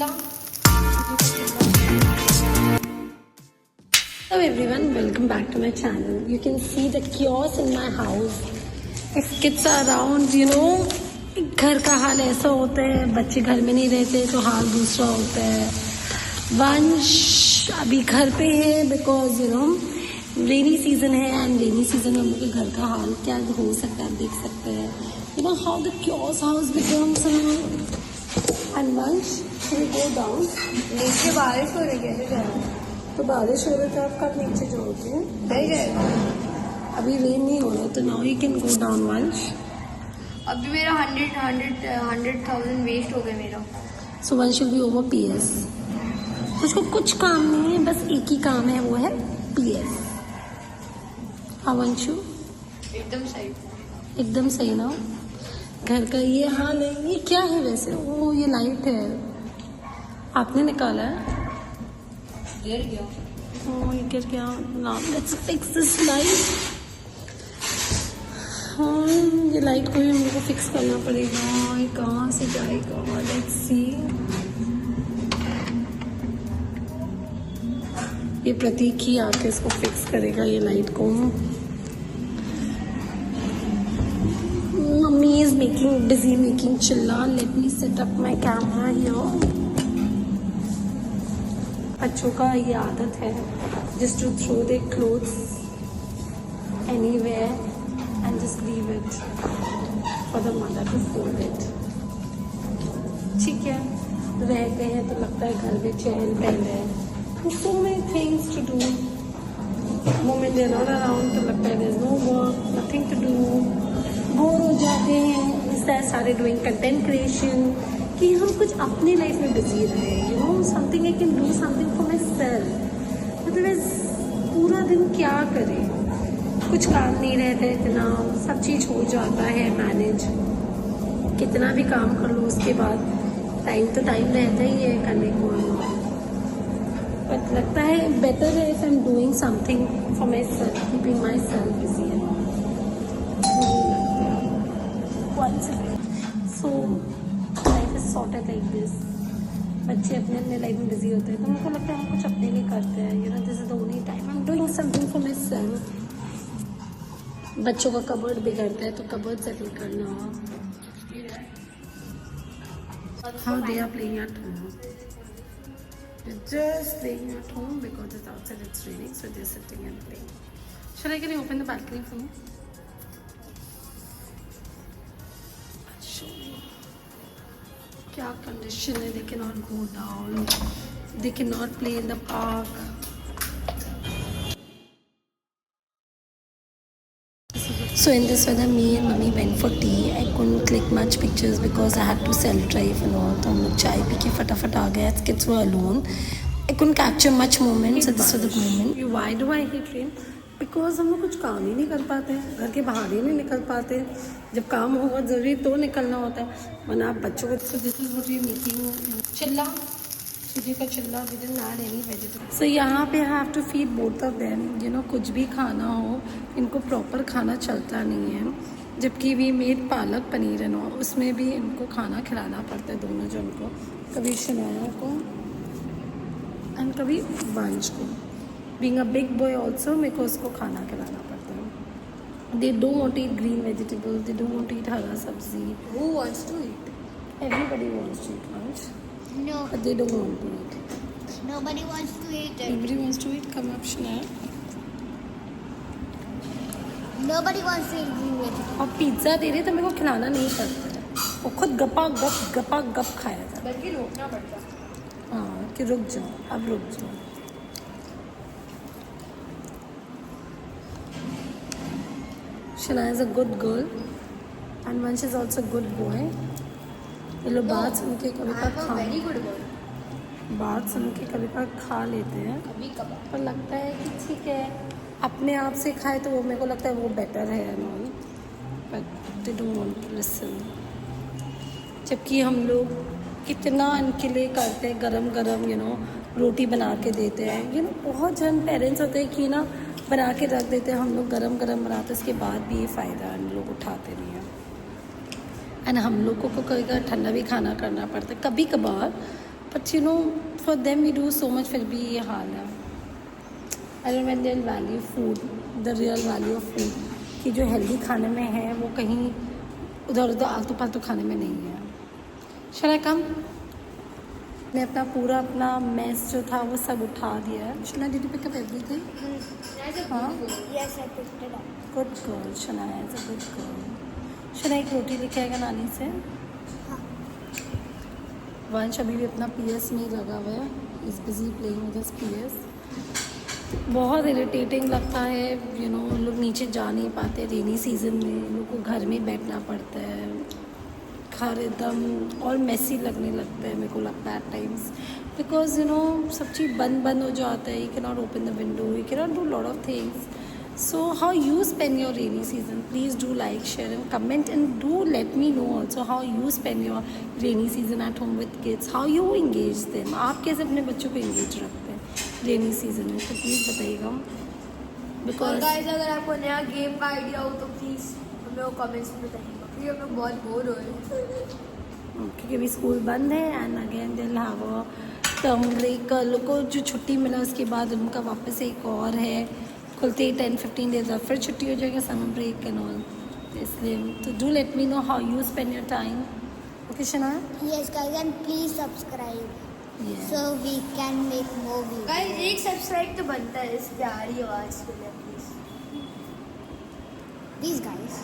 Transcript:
चिल्ला। Hello everyone, welcome back to my channel. You can see the chaos in my house. If kids are around, घर का हाल ऐसा होता है, बच्चे घर में नहीं रहते तो हाल दूसरा होता है। वंश अभी घर पे है बिकॉज रेनी सीजन है एंड रेनी सीजन में हम लोग के घर का हाल क्या हो सकता है आप देख सकते हैं। How the chaos house becomes and वंश will go down. नीचे बारिश हो रही है तो बारिश हो रही है तो आप कब नीचे जाओगे? नहीं जाएगा। अभी रेन नहीं हो रहा तो now you can go down वंश। अभी मेरा 100,000 वेस्ट हो गया मेरा। सो वंश विल बी ओवर PS। उसको कुछ काम नहीं है, बस एक ही काम है, वो है PS। हाँ वंशु एकदम सही। एकदम सही ना। घर का ये हाल है। ये क्या है वैसे? वो ये लाइट है, आपने निकाला है? गिर गया। Oh, ये गिर गया। Now let's fix this light. हाँ ये लाइट को भी हमको फिक्स करना पड़ेगा। ये कहाँ से जाएगा? Let's see. ये प्रतीक ही आके इसको फिक्स करेगा ये लाइट को। मम्मी इज busy making चिल्ला। Let me set up my camera here. बच्चों का ये आदत है just to throw their clothes anywhere and just leave it for the mother to fold it. ठीक है, रह गए हैं तो लगता है घर में चहल पहल है। So many things to do. Moment they're not around तो लगता है there's no work, nothing to do. Bore हो जाते हैं। Instead I started doing content creation कि हम कुछ अपनी लाइफ में बिजी रहे। Something I can do something for my self. Otherwise पूरा दिन क्या करें, कुछ काम नहीं रहता है, इतना सब चीज़ हो जाता है मैनेज। कितना भी काम कर लो उसके बाद टाइम तो टाइम रहता ही है करने को। बट लगता है बेटर है if I am doing something for myself, keeping myself busy है। So life is sorted like this. बच्चे अपने अपने लाइफ में बिजी होते हैं तो मुझको लगता है हम कुछ अपने लिए करते हैं। This is the only time I am doing something for myself. बच्चों का कबर्ड बिगड़ता है तो कबर्ड सेटल करना। How they are playing at home. Just playing at home because it's outside, it's raining, so they're sitting and playing. Shall I can you open the balcony for me? क्या condition है? They cannot go down, they cannot play in the park. So in this weather me and mummy went for tea. I couldn't click much pictures because I had to self drive and all. तो हम लोग चाय P के फटाफट आ गए। Kids were alone. I couldn't capture much moments, so this was the moment. Why do I hate rain? Because हम लोग कुछ काम ही नहीं कर पाते हैं, घर के बाहर ही नहीं निकल पाते। जब काम होगा ज़रूरी तो निकलना होता है, वरना आप बच्चों को तो this is what we making chilla. सूजी का चिल्ला with in add any vegetable. So यहाँ पे have to feed both of them. कुछ भी खाना हो इनको प्रॉपर खाना चलता नहीं है। जबकि वी मेड पालक पनीर है उसमें भी इनको खाना खिलाना पड़ता है दोनों जन को, कभी शनाया को एंड कभी वंश को। Being a big boy also मेरे को उसको खाना खिलाना पड़ता है। They don't want to eat green vegetables, they don't want to eat हरा सब्जी। Who wants to eat? Everybody wants to eat Vansh No, but they don't want to eat. nobody wants to eat it. Everybody wants to eat. Come up Shania. Nobody wants to eat green vegetables. और pizza दे रहे तो मेरे को खिलाना नहीं पड़ता है, वो खुद गपा गप खाया था। बल्कि रोकना पड़ता। हाँ कि रुक जाओ, अब रुक जाओ। Shania is a good girl and Vansh is also a good boy. ये लोग बात सुन के कभी I'm a खा very good boy. बात सुन के कभी खा लेते हैं, कभी कभार। पर लगता है कि ठीक है अपने आप से खाए तो वो मेरे को लगता है वो बेटर है नॉन, but they don't want to listen. जबकि हम लोग कितना इनके लिए करते हैं, गरम गरम रोटी बना के देते हैं। बहुत जन पेरेंट्स होते हैं कि बना के रख देते हैं, हम लोग गरम गरम बनाते हैं, उसके बाद भी ये फ़ायदा हम लोग उठाते नहीं हैं। एंड हम लोगों को कभी कभी ठंडा भी खाना करना पड़ता है कभी कभार, but you know for them we do so much, फिर भी ये हाल है. I don't when they value food, the real value of food, कि जो हेल्दी खाने में है वो कहीं उधर उधर आलतू फालतू खाने में नहीं है. शैल आई कम? मैं अपना मेस जो था वो सब उठा दिया है. Shall I did you pick up everything? हाँ, Yes, I picked it up. Good girl. Shanaya is a good girl. Shanaya एक रोटी लेके आएगा नानी से. वंश अभी भी अपना PS में ही लगा हुआ है. Is busy playing with his PS. बहुत इरिटेटिंग लगता है यू नो. लोग नीचे जा नहीं पाते रेनी सीजन में, लोग को घर में बैठना पड़ता है. घर एकदम और मेसी लगने लगता है मेरे को लगता है at times, because you know सब चीज़ बंद हो जाता है. You can not open the window, you can not do lot of things. So how you spend your rainy season? Please do like, share and comment, and do let me know also how you spend your rainy season at home with kids. How you engage them? आप कैसे अपने बच्चों को engage रखते हैं rainy season में, तो please बताइएगा. और Because गाइस अगर आपको नया गेम का आइडिया हो तो प्लीज़ हमें कमेंट्स में बताइएगा, क्योंकि हम लोग बहुत बोर हो रहे हैं. क्योंकि अभी स्कूल बंद है एंड अगेन दिल हैव अ टर्म ब्रेक. लोग को जो छुट्टी मिला उसके बाद उनका वापस एक और है खुलते ही 10-15 डेज और फिर छुट्टी हो जाएगा, समर ब्रेक एंड ऑल. इसलिए तो do let me know how you spend your time. Okay शना? Yes, guys, and please subscribe so we can make more videos. Guys एक सब्सक्राइब तो बनता है इस प्यारी आवाज़ के लिए प्लीज़. Please, guys.